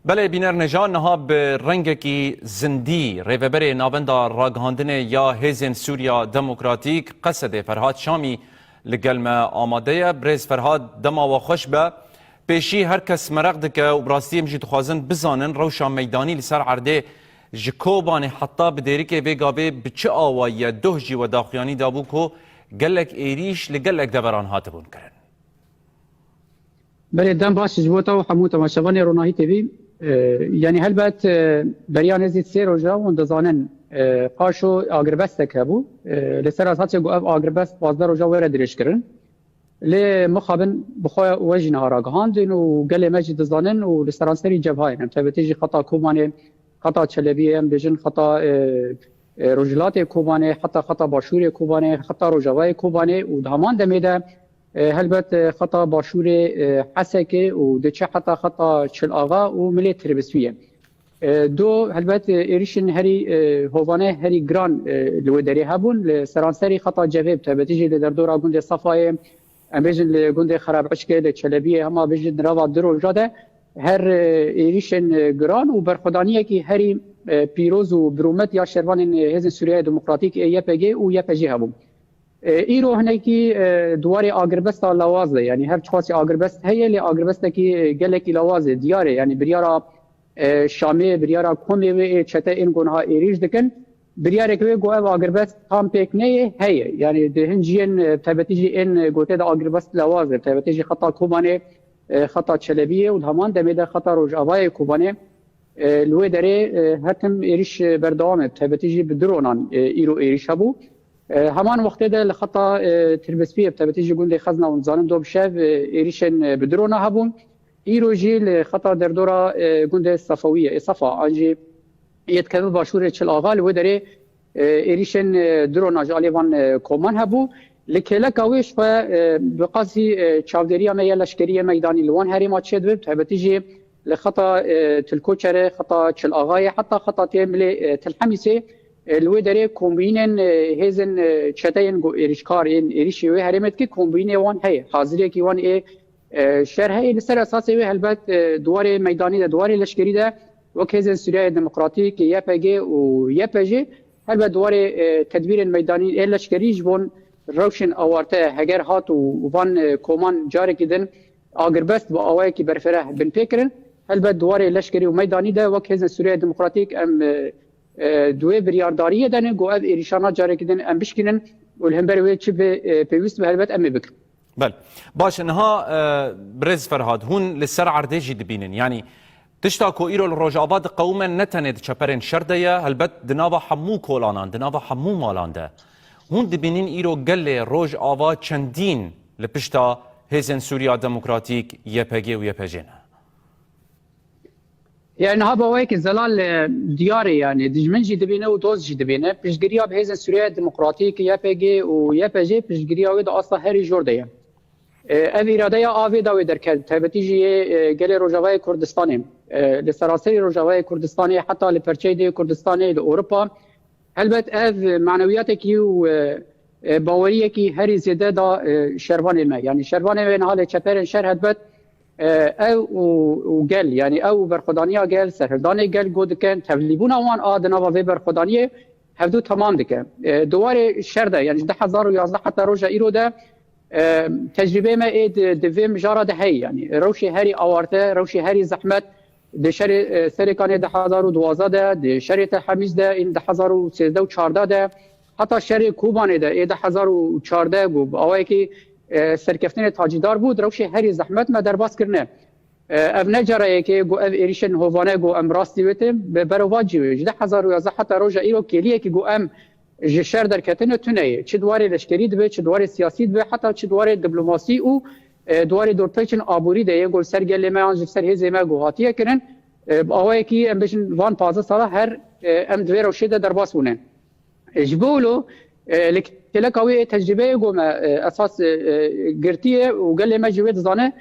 بله بینر نجان نها به رنگکی زندی ریوبر نابندا راگهاندن یا هیزن سوریا دموکراتیک قصد فرهاد شامی لگلم آماده برز فرهاد دما و خوش به پیشی هر کس مرق دکه و براستی مجی تخوازن بزانن روشا میدانی لسر عرده جکوبان حتی بدیری که ویگابه بچه آوائی دوه جی و داخیانی دابو که گلک ایریش لگلک دوران هاتبون کرن. بله دم باش جبوتا و حمو تماشاوان روناهی تیوی یعنی هلبت بریان ازید سه روزا و دزانن قاشو آگربست که بو لسر از هاتش گو آگربست 15 روزا وره درش کرن لی مخابن بخواه وجه نهاراگهاندن و گل مجد دزانن و لسرانسری جبهاین هم تبتیجی خطا کومانه خطا چلبیه هم بجن خطا رجلات کوبانه حتی خطا باشور کوبانه خطا روجاوای کوبانه و دهمان دمیده هلبت خطا باشور حسکه و دچه حتی خطا چل آغا و ملی تربسویه دو هلبت ایریشن هری هوانه هری گران لودری هبون لسرانسری خطا جواب تبتیجی لدردورا گنده صفای ام بجن لگنده خراب عشقه لچلبیه هما بجن روا درو جاده هر ایریشن گران و برخدانیه که هری پیروز و برومت یا شروان هزن سوریه دموکراتیک یپگی و یپجی هبون ایرو هنکی دواری آگربست لوازه یعنی هر چخاصی آگربست هیه لی آگربست کی گلکی لوازه دیاره یعنی بریارا شامه بریارا کومی و چته این گونها ایریج دکن بریاره که گو آگربست تام پیک نه هیه یعنی دهنجین تبتیجی این گوته دا آگربست لوازه تبتیجی خطا کوبانه خطا چلبیه و همان دمیده خطا روجاوای کوبانه لوی داره هرکم ایریش بردوامه تبتیجی بدرونان ایرو ایریش هبو همان وقتی ده لخطا تربسپی تبتیجی گنده خزنا و نزانم دو بشه ایریشن بدرونا هبون ایرو جی لخطا در دورا گنده صفویه صفا آنجی یتکمل باشور چل آغال و داره ایریشن درونا جالیوان کومان هبو لکلک اویش و بقاسی چاودری اما یا لشکری میدانی لوان هریما چید وب تبتیجی لخطا تلکوچره خطا چل آغای حتی خطا تیملی تلحمیسه لوی داره کومبینن هزن چتاین گو ایریشکار این ایریشی و هرمت کی کومبینه وان هی حاضری کی وان ای شرح ای لسر اساسی و هلبت دوار میدانی ده دوار لشکری ده و هزن سوریه دموکراتیک یپگی و یپجی هلبت دوار تدبیر میدانی ای لشکری جبون روشن اوارته هگر هات و وان کومان جاری کدن آگربست با اوای کی برفره بن فکرن هلبت دوار لشکری و میدانی ده و هزن سوریه دموکراتیک ام دوی بریارداریه دنه گو اف ایریشانا جاری کدن ام بشکنن و الهمبر وی چی به پیوست به هلبت امی بکر بل باش انها برز فرهاد هون لسر عردیجی دبینن يعني تشتاكو ايرو الروجابات قوما نتند چپرن شرديه هلبت دناوا حمو کولانان دناوا حمو مالانده هون دبینن ايرو گل روج آوا چندین لپشتا هزن سوریا دموکراتیک یپگی و یپجنه يعني هذا ويك زلال دياري يعني دجمن جي دبينه ودوز جي دبينه بيشجريا بهذا سوريا الديمقراطيك يا بيجي ويا بيجي بيشجريا ويد اصلا هري جورديه ابي راديا افي دا ويدركل تبتيجي جل روجاواي كردستاني لسراسري روجاواي كردستاني حتى لبرشيدي كردستاني لاوروبا هلبت اف معنوياتك و باوريك هري زياده دا شروان ما يعني شروان ما حال چپرن شهر هلبت او گل یعنی او برخدانیا گل سرهردان گل گود کن تبلیبون آوان آدنا و برخدانیه هفدو تمام دکه دوار شرده یعنی 2011 حتی روز ایرو ده تجربه ما اید دویم جارا ده هی یعنی روشی هری آورته روشی هری زحمت ده شر سرکان 2012 ده ده شر تحمیز ده این 2013 و 14 ده حتی شر کوبانه ده 2014 گو آوایی که سرکفتن تاجیدار بود روشی هری زحمت ما در باز کرنه اف نجاره که گو اف ایریشن هوانه گو ام راستی وته به برواجی وجده 2011 حتی روز ایرو کلیه که گو ام جشر در کتن تونه چه دواره لشکری دبه چه دواره سیاسی دبه حتی چه دواره دیپلماسی او دواره دورتچن آبوری ده گل سرگل ما انج سر هزه ما گو هاتیه کرن اوای کی ام بشن وان 15 سال هر ام دوی روشه در باز بونه جبولو لك قوي تجربه يقوم اساس قرتيه وقال ما جويت زانه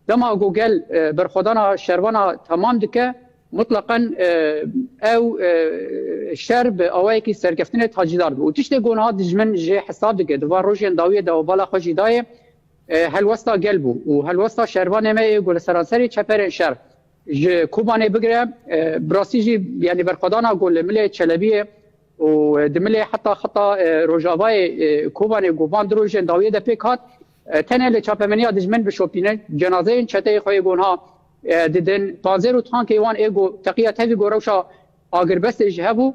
لما قال برخدانا شروانا تمام دكه مطلقا او شرب اوايكي سركفتنه تاجدار وتشتي قون هاد جمن جي حساب دكه دوار روجين داويه دو بالا خوشي داي هل وسطا قلبو وهل وسطا شروان ما يقول سراسري چپر شر كوباني بقرا براسيجي يعني برقدانا قول ملي تشلبيه ودملي حتى خطا روجافاي كوباني قوبان دروجن داويه ده بيكات تنه لچاپمنیا دجمن بشوپینه جنازه چته خوی گونها ددن پانزر و تانک ایوان ایگو تقیت هفی گوروشا آگربست جهبو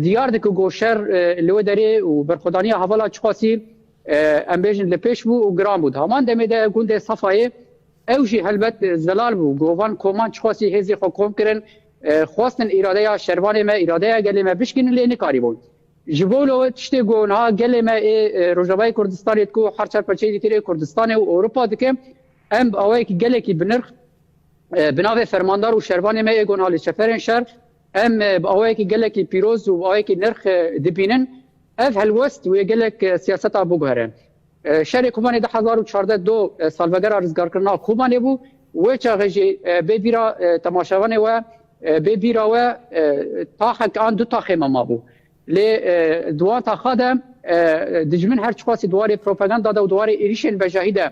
دیار دکو گوشر لو داره و برخدانی حوالا چخاسی امبیجن لپیش بو و گرام بود همان دمه ده گونده صفایه اوشی هلبت زلال بو گوان کومان چخاسی هزی خو کوم کرن خواستن اراده شروان ما اراده گلی ما بشکن لینی کاری بود جبولو تشتی گونها گلی ما روجابای کردستان کو هرچر پچه دیتری کردستان و اروپا دکه ام اوای کی گلی کی بنرخ بناو فرماندار و شروان ما گونها لشفرن شر ام اوای کی گلی کی پیروز و اوای کی نرخ دبینن اف هلوست و گلک سیاست ابو گهرن شهر کوبانی 2014 دو سالوگر رزگار کرنا کوبانی بو و چاغجی به بیرا تماشاوانه و به بیرا و تا حق آن دو تا خیمه ما بو ل دوان تا خادم دجمن هر چخاسی دوار پروپاگاندا دا و دوار ایریشن بجاهیده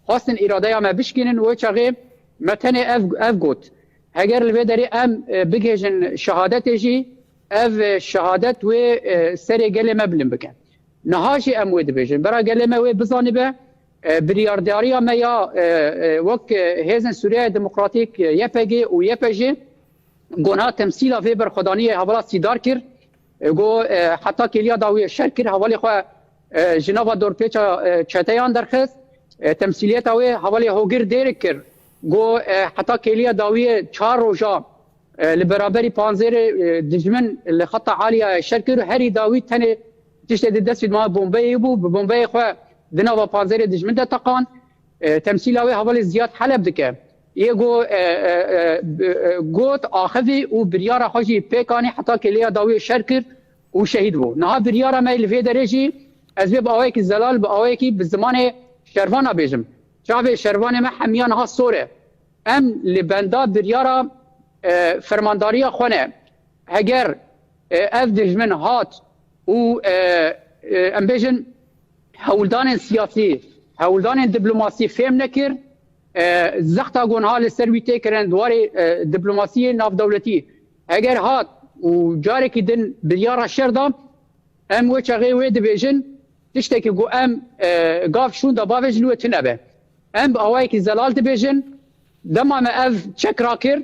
خواستن اراده ما بشکینن و چاغی متن اف گوت اگر لوی داری ام بگیجن شهادت جی اف شهادت و سری گله مبلم بکن نهاجی ام ود بجن برا گله ما و بزانی به بریارداری ما یا وک هیزن سوریه دموکراتیک یپگی و یپجی گونها تمثیل و برخدانی حوالا سیدار کر گو حتی کلیا داوی شر کر حوالی خو جناب دور پیچا چتیان درخست تمثیلیت او حوالی هوگر دیر کر گو حتی کلیا داوی 4 روزا لبرابری پانزر دجمن لخط عاليه شركر هري داوي تاني تشتد دست ما بومبي بو بومبي خو دنا پانزر دجمن ده تقان تمثيلاوي حوالي زياد حلب دكه يگو گوت اخذي و برياره حاجي بيكاني حتى كليا داوي شركر و شهيد بو نها برياره ما في درجي اسباب اويك زلال باويك بالزمان شروانا بيجم شعب شروان ما حميان ها سوره ام لبندا برياره فرمانداری خونه اگر اف دجمن هات و امبیجن هولدان سیاسی هولدان دیپلماسی فهم نکر زختا گونها لسرویته کرن دوار دیپلماسی ناف دولتی اگر هات و جاری که دن بیار شردا ام و چغی و دبیجن تشتکی گو ام گاف شون دا باوجن و تنبه ام اوای که زلال دبیجن دما ما اف چکرا کر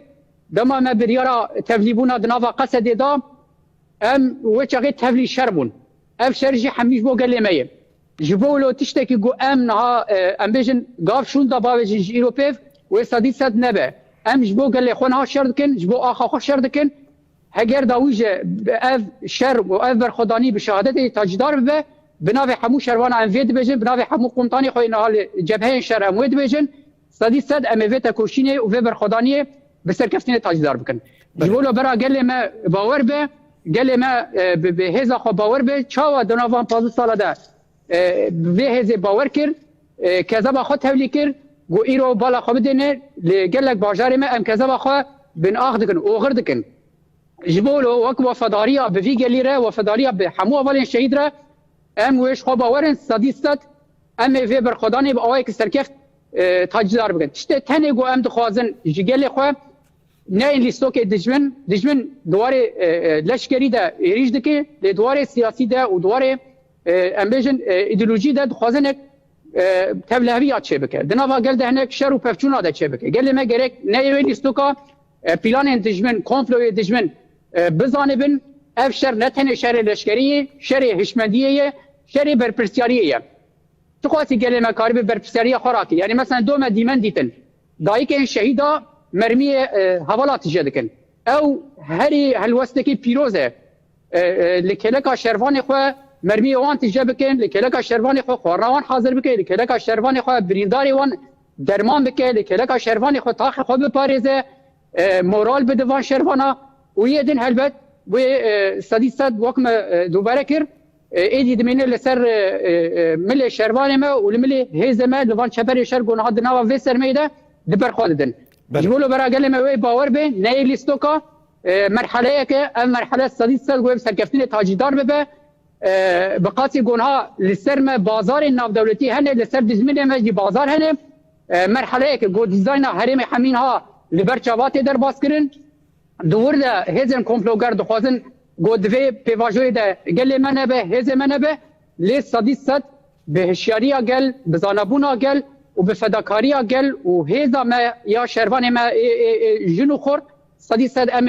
دما ما بريارا تفليبونا دنافا قصد دا ام وچاغي تفلي شربون اف شرجي حميش بو قال لي جبولو تشتكي جو ام نها ام بيجن قاف شون دا باوجن جيروبيف وصدي صد نبا ام جبو قال لي خونها شردكن جبو اخا خو شردكن هجر داويجه اف شر واف برخداني بشهادته تاجدار به بناف حمو شروان ام فيد بيجن بناف حمو قمطاني خوي نهال جبهه شر ام ويد بيجن صدي صد ام فيتا كوشيني و برخداني بسر کفتین تاجدار بکن. جبولو برا گله ما باور به گله ما به هزا خو باور به چاوا دنوان 15 ساله ده به هزا باور کر کذا با خود تولی کر گو ایرو بالا خو بدینه لگلک باجار ما ام کذا با خو بن اخ دکن اوغر دکن. جبولو وک وفاداریا به وی گلیره وفاداریا به حمو اولین شهید را ام وش خو باورن صدیست ام وی بر خدانی به اوای که سرکفت تاجدار بکن. تشته تنه گو ام دخوازن جگل خو نه این لیستوک دجمن دواره لشکری ده ایریج دکه دواره سیاسی ده و دواره امبیجن ایدئولوژی ده خوازن تبلهوی چه بکه دنوا گل ده هنک شر و پفچونا ده چه بکه گل ما گرک نه این لیستوکا پلان دجمن کنفلو دجمن بزانه بن اف شر نه تنه شر لشکری شر هشمندیه شر برپرسیاریه تو خاصی گل ما کاری برپرسیاری خوراکی یعنی مثلا دو ما دیمن دیتن دایی که این شهیدا مرمي حوالات جدكن او هري هالوستكي بيروزه لكلكا شرفاني خو مرمي وان تجبكن لكلكا شرفاني خو خوراوان حاضر بكن لكلكا شرفاني خو برينداري وان درمان بكن لكلكا شرفاني خو تاخ خو بباريزه مورال بدوان شرفانا ويدن هلبت و صديصد وكم دوباره كر ايدي دمينه لسر ملي شرفاني ما ولملي هيزما دوان شبر شرغون هاد نوا ويسر ميده دبر خالدن جبولو برا قال لي باور به ناي ليستوكا مرحله که مرحله صديصد و سرکفتین تاجدار به بقاسی گونها لسر ما بازار ناف دولتی هنه لسر دزمین ما بازار هنه مرحله که گو دیزاین حریم حمین ها لبرچاوات در باز کرن دور ده هزن کمپلوگر دخوازن گودوی پیواجوی ده گل منه به هز منه به لی صدی صد به هشیاریا گل به زانبونا گل و به فداکاریا گل و هزا ما یا شروان ما جنو خور صدی صد ام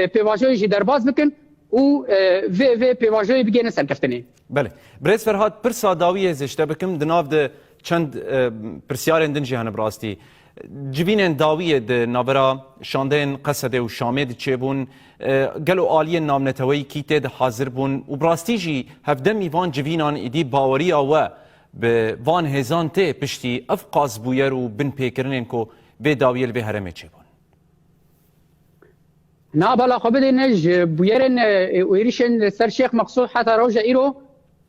پیواجوی جی در باز بکن و و پیواجوی بگینه سرکفتنی. بله برز فرهاد پرسا داویه زشته بکم دناف ده چند پرسیارن دن جهان براستی جوینن داویه ده نابرا شاندن قصده و شامد چبون گلو آلی نامنتوی کیته ده حاضر بون و براستی جی هفده میوان جوینان ایدی باوری آوه به وان هزان ته پشتی افقاز بویر و بن پیکرنن کو به داویه به هرمه چبون نا بالا خبده نج بویرن ویریشن سر شیخ مقصود حتی روجا ایرو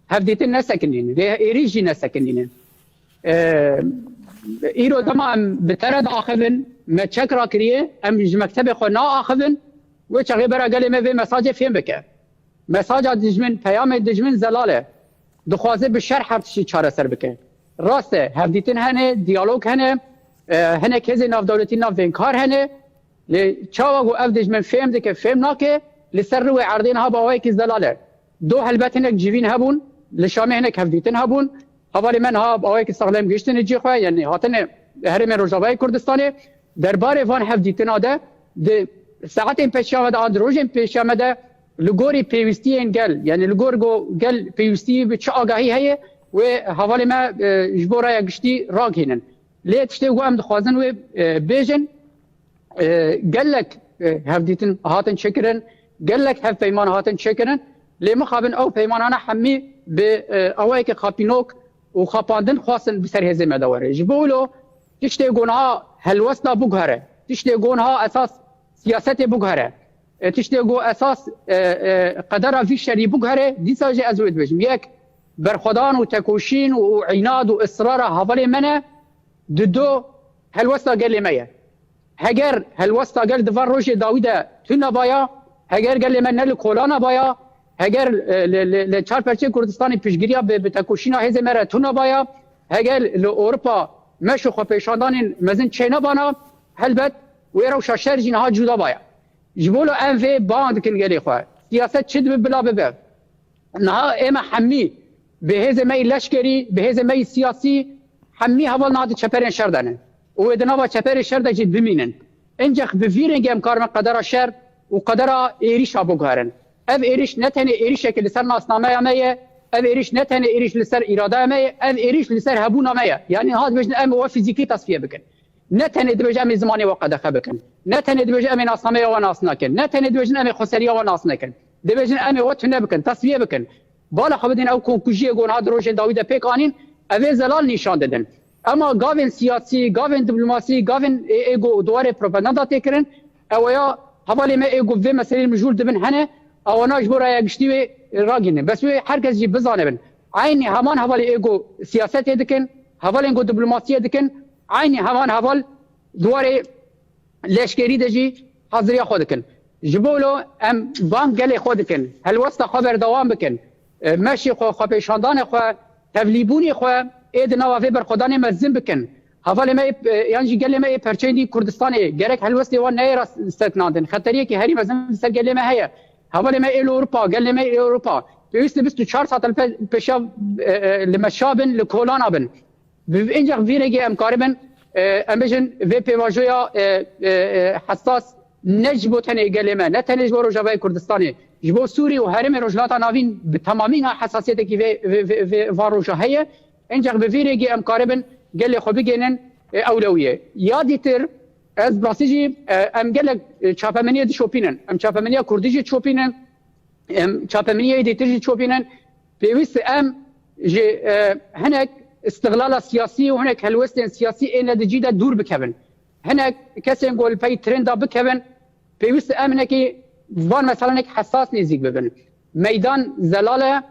هفدیتن نسکنین ده ایریجی نسکنین ایرو تمام بترد آخذن ما تشكرا كريه ام مكتب خو نا آخذن و چغی برا گلی ما في مساج فين بك مساج دجمن پیام دجمن زلاله دخوازه به شرح هرتشي چاره سر بك راسته هفدیتن هنه دیالوگ هنه کزی ناف دولتی ناف انکار هنه لچاوا گو اف دجمن فهم دك فهم ناكه لسر رو عرضين ها باوي كز زلاله دو هلبت هنك جيوين هبون لشامه هنك هفدیتن هبون حوالی من ها باوی که ساغلم گشتن جی خواه یعنی هاتن هرم روجاوای کردستانه درباره وان هفدیتن آده ده ساعت این پیش آمده آن روز این پیش آمده لگوری پیوستی این گل یعنی لگور گل پیوستی به چه آگاهی هیه و حوالی ما جبورای گشتی راگ هینن لیتشتی گو هم دخوازن و بیجن گلک هفدیتن هاتن چکرن گلک هف پیمان هاتن چکرن لی مخابن او پیمانانا حمی به اوایی که خاپینوک و خاپاندن خواستن بسر هزه مدوره جبولو تشتی گونها هلوستا بگهره تشتی گونها اساس سیاست بگهره تشتی گو اساس قدر فی شری بگهره دیسا جه ازوید بجم یک برخدان و تکوشین و عناد و اصرار حوالی منه دو هلوستا گلی میه هگر هلوستا گل دوار روش داویده تو نبایا هگر گلی من نل کولانا بایا هگر لچار پرچه کردستانی پیشگیری به تکوشینا هزه مره تو نبایا هگر لاوروپا مشو خو پیشاندان مزن چینا بانا هلبت ویرو شاشر جینها جدا بایا جبولو ام في باند کن گلی خو سیاست چد بلا ببه نه اما حمی به هزه می لشکری به هزه می سیاسی حمی حوال ناد چپرن شردنه و دنوا چپر شرد جد بمینن انجخ بفیرنگ امکار من قدر شر و قدر ایریش ابوگارن اف ایریش نتنه ایریش که لسر ناسنامه میه اف ایریش نتنه ایریش لسر اراده میه اف ایریش لسر هبونا میه یعنی هاد بجن ام و فیزیکی تصفیه بکن نتنه دبج ام زمانی و قد خبکن نتنه دبج ام ناسنامه و ناسنکن نتنه دبج ام خسریا و ناسنکن دبج ام و تنه بکن تصفیه بکن بالا خبدین او کنکوژی گون هاد روش داوود پیکانین اوی زلال نشان دادن اما گاوین سیاسی گاوین دیپلماسی گاوین ایگو دواره پروپاگاندا تکرن اویا حوالی ما ایگو و مسئله مجهول دبن هنه اونا جبرا گشتی و راگینه بس هر کس جی بزانه بن عینی همان حوالی ایگو سیاست دکن حوالی ایگو دیپلماسی دکن عینی همان حوال دواره لشکری دجی حاضری خود کن جبولو ام وان گلی خود کن هل وسط خبر دوام بکن ماشي خو پیشاندان خو تبلیبونی خو اید نوافه بر خدانه مزن بکن حوالی ما یعنی گلی ما پرچیندی کردستانی گرک هلوستی و نه راست استکنادن خطریه که هری مزن سر گلی ما هيا حوالی ما اروپا گلی ما اروپا تویست 24 ساعت پیشا لمشابن لکولانا بن اینجا ویرگی امکاربن امبجن وی پیواجویا حساس نجبو تنه گلی ما نه تنه جبو روجاوی کردستانی جبو سوری و هرم روجلاتا ناوین به تمامی حساسیتی که وی واروجا هيا اینجا به ویرگی امکاربن گلی خو بگینن اولویه یادی تر از براسیجی ام گل چاپمنی دی شوپینن ام چاپمنی کردیجی شوپینن ام چاپمنی دیتری شوپینن پیوست ام ج هناك استغلال سیاسی و هناك هلوستن سیاسی این دجیده دور بکبن هناك کسی نقول پی ترندا بکبن پیوست ام نکی وان مثلا حساس نزدیک ببن میدان زلاله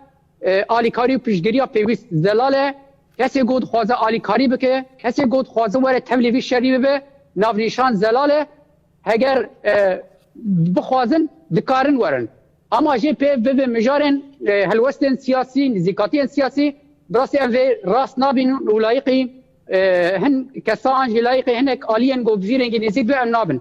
آلیکاری و پیشگیری پیوست زلاله کسی گود خوازه آلیکاری بکه کسی گود خوازه وره تبلیغی شری به نافنیشان زلاله اگر بخوازن دکارن ورن اما جی پی و مجارن هلوستن سیاسی نزیکاتی سیاسی براستی ام راست نابین ولایقی هن کسان جلایقی هنک آلین گو بزیرنگی نزید به ام نابن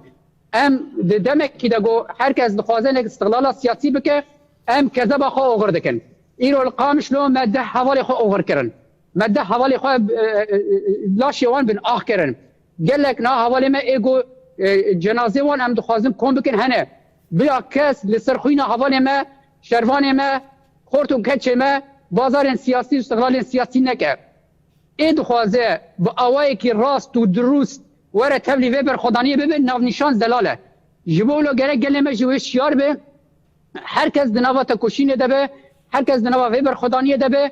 ام دمک کی دگو هر کس دخوازن استقلال سیاسی بکه ام کذب خو اوغر دکن ایرو القامش لو ماده حوالی خو اوغر کرن ماده حوالی خو لاش یوان بن اخ کرن قال لك نا حوالی ما ایگو جنازه وان ام دخوازم کم بکن هنه بلا کس لسرخوینا حوالی ما شروان ما خورتو کچه ما بازار سیاسی استقلال سیاسی نکه ای دخوازه با اوایی که راست و درست وره تبلی وبر خدانی ببین ناو نشان دلاله جبولو گره گلمه جوی شیار به هر کس دنوا تکوشینه دبه هر کس دنوا وبر خدانی دبه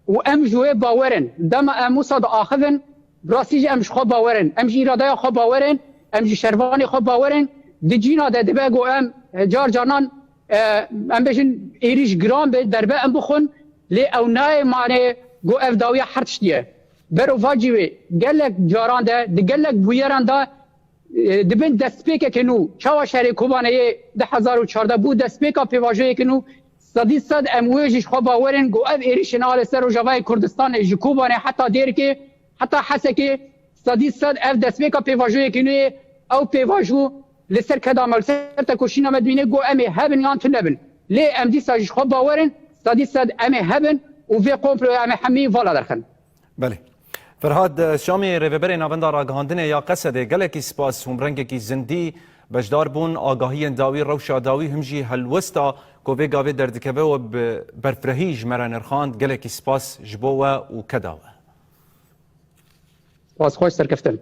و ام جوی باورن دم موسا دا آخذن براسیج امش خو باورن ام جی اراده خو باورن ام جی شروانی خو باورن دی جینا ده دبه گو ام جار جانان ام بشن ایریش گرام به دربه ام بخون لی او نای معنی گو اف داوی حرتش دیه برو واجبه گلک جاران ده گلک بویران ده دبن دسپیک کنو چاوا شهر کوبانه 2014 بود دسپیک پیواژه کنو صد امواجش خو باورن گو اف ایریشنال سر و جوای کردستان جکوبانه حتی دیر که حتی حسکه صد اف دسپیک پیواژه کنو او پیواژو لسر کدامل سر تکوشینا مدینه گو امی هبن یان تنبن لی ام دی ساج خو باورن صد امی هبن و في قومپلو امی حمی والا درخن بله فرهاد شامی ریوبر ناوندا راگهاندنه یا قصده گلکی سپاس هم رنگکی زندی بجدار بون آگاهی داوی روشا داوی همجی هلوستا کووی گاوی دردکبه و برفرهیج مرانرخاند گلکی سپاس جبوه و کداوه سپاس خوش سرکفتن